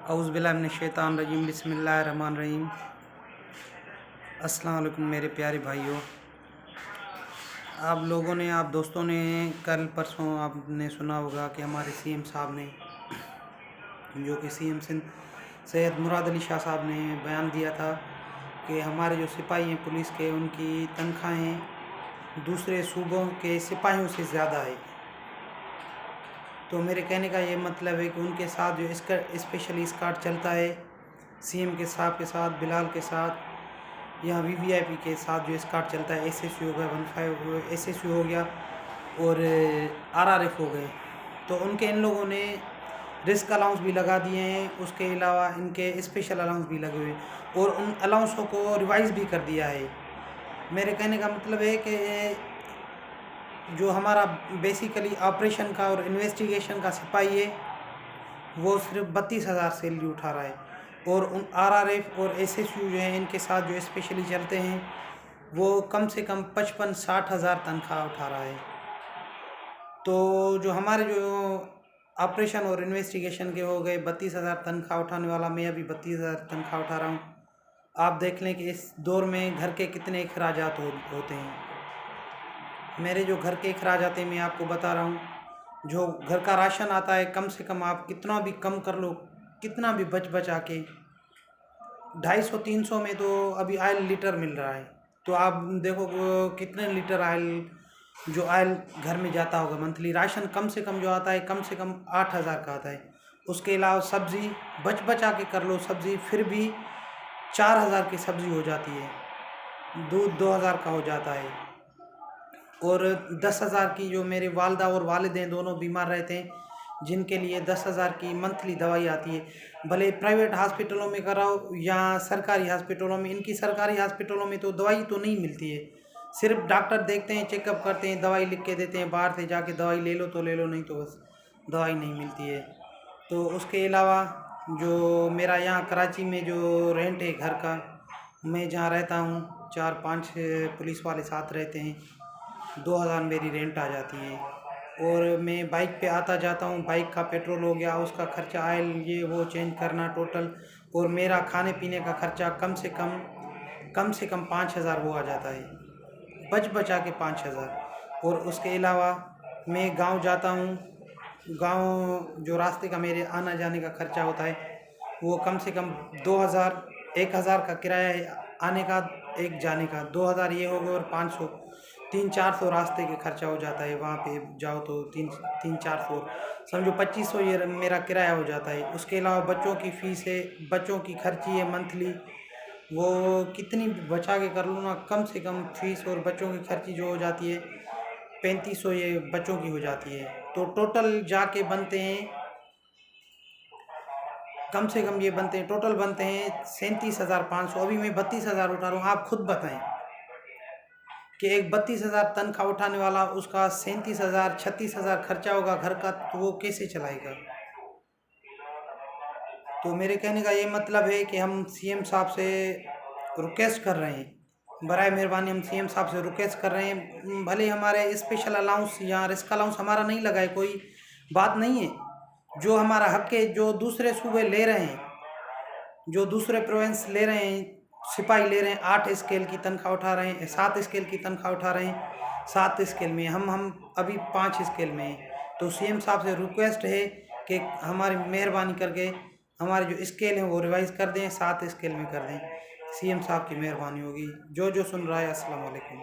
औज़ुबिल्लाहिमिनश्शैतानिर्रजीम बिस्मिल्लाहिर्रहमानिर्रहीम। अस्सलाम वालेकुम मेरे प्यारे भाइयों। आप दोस्तों ने कल परसों आपने सुना होगा कि हमारे सीएम साहब ने, जो कि सीएम सिंध सैयद मुराद अली शाह साहब ने बयान दिया था कि हमारे जो सिपाही हैं पुलिस के, उनकी तनख्वाहें दूसरे सूबों के सिपाहियों से ज़्यादा है। तो मेरे कहने का ये मतलब है कि उनके साथ जो इसका स्पेशली स्क्वाड चलता है, सीएम के साहब के साथ, बिलाल के साथ या वीवीआईपी के साथ जो स्क्वाड चलता है, एसएसयू हो गया, 15 एसएसयू हो गया और आरआरएफ हो गए, तो उनके इन लोगों ने रिस्क अलाउंस भी लगा दिए हैं। उसके अलावा इनके स्पेशल अलाउंस भी लगे हुए और उन अलाउंसों को रिवाइज़ भी कर दिया है। मेरे कहने का मतलब है कि जो हमारा बेसिकली ऑपरेशन का और इन्वेस्टिगेशन का सिपाही है, वो सिर्फ 32,000 सैलरी उठा रहा है और उन आरआरएफ और एसएसयू जो हैं, इनके साथ जो स्पेशली चलते हैं, वो कम से कम 55-60 हज़ार तनख्वाह उठा रहा है। तो जो हमारे जो ऑपरेशन और इन्वेस्टिगेशन के हो गए 32,000 तनख्वाह उठाने वाला, मैं अभी 32,000 तनख्वाह उठा रहा हूँ। आप देख लें कि इस दौर में घर के कितने अखराजात होते हैं। मेरे जो घर के अखराजात हैं, मैं आपको बता रहा हूँ। जो घर का राशन आता है, कम से कम आप कितना भी कम कर लो, कितना भी बचा के 250-300 में तो अभी ऑयल लीटर मिल रहा है। तो आप देखो कितने लीटर ऑयल घर में जाता होगा मंथली। राशन कम से कम जो आता है, कम से कम 8,000 का आता है। उसके अलावा सब्ज़ी बचा के कर लो, सब्ज़ी फिर भी 4,000 की सब्ज़ी हो जाती है। दूध 2,000 का हो जाता है और 10,000 की, जो मेरे वालदा और वालिद हैं, दोनों बीमार रहते हैं, जिनके लिए 10,000 की मंथली दवाई आती है। भले प्राइवेट हॉस्पिटलों में कराओ या सरकारी हॉस्पिटलों में। इनकी सरकारी हॉस्पिटलों में तो दवाई तो नहीं मिलती है, सिर्फ डॉक्टर देखते हैं, चेकअप करते हैं, दवाई लिख के देते हैं, बाहर से जाके दवाई ले लो तो ले लो, नहीं तो बस दवाई नहीं मिलती है। तो उसके अलावा जो मेरा यहाँ कराची में जो रेंट है घर का, मैं जहाँ रहता हूँ, 4-5 पुलिस वाले साथ रहते हैं, 2,000 मेरी रेंट आ जाती है। और मैं बाइक पे आता जाता हूँ, बाइक का पेट्रोल हो गया, उसका खर्चा, ऑयल ये वो चेंज करना टोटल, और मेरा खाने पीने का खर्चा कम से कम 5,000 वो आ जाता है, बचा के 5,000। और उसके अलावा मैं गांव जाता हूँ, गांव जो रास्ते का मेरे आना जाने का खर्चा होता है, वो कम से कम 2,000, 1,000 का किराया है आने का, एक जाने का 2,000 ये हो गए, और 500, 300-400 रास्ते के खर्चा हो जाता है। वहाँ पे जाओ तो 300-400, समझो 2,500 ये मेरा किराया हो जाता है। उसके अलावा बच्चों की फ़ीस है, बच्चों की खर्ची है मंथली, वो कितनी भी बचा के कर लो ना, कम से कम फ़ीस और बच्चों की खर्ची जो हो जाती है 3,500 ये बच्चों की हो जाती है। तो टोटल जाके बनते हैं, कम से कम ये बनते हैं, टोटल बनते हैं 37,500। अभी मैं 32,000 उठा रहा हूँ। आप खुद बताएं कि एक 32,000 तनख्वाह उठाने वाला, उसका 37,000 36,000 खर्चा होगा घर का, तो वो कैसे चलाएगा। तो मेरे कहने का ये मतलब है कि हम सीएम साहब से रिक्वेस्ट कर रहे हैं, बराए मेहरबानी हम सीएम साहब से रिक्वेस्ट कर रहे हैं, भले हमारे स्पेशल अलाउंस या रिस्क अलाउंस हमारा नहीं लगा है, कोई बात नहीं है, जो हमारा हक है, जो दूसरे सूबे ले रहे हैं, जो दूसरे प्रोविंस ले रहे हैं, सिपाही ले रहे हैं, 8 स्केल की तनख्वाह उठा रहे हैं, 7 स्केल की तनख्वाह उठा रहे हैं, 7 स्केल में हम अभी 5 स्केल में हैं। तो सीएम साहब से रिक्वेस्ट है कि हमारी मेहरबानी करके हमारे जो स्केल हैं वो रिवाइज़ कर दें, 7 स्केल में कर दें। सीएम साहब की मेहरबानी होगी। जो सुन रहा है, अस्सलाम वालेकुम।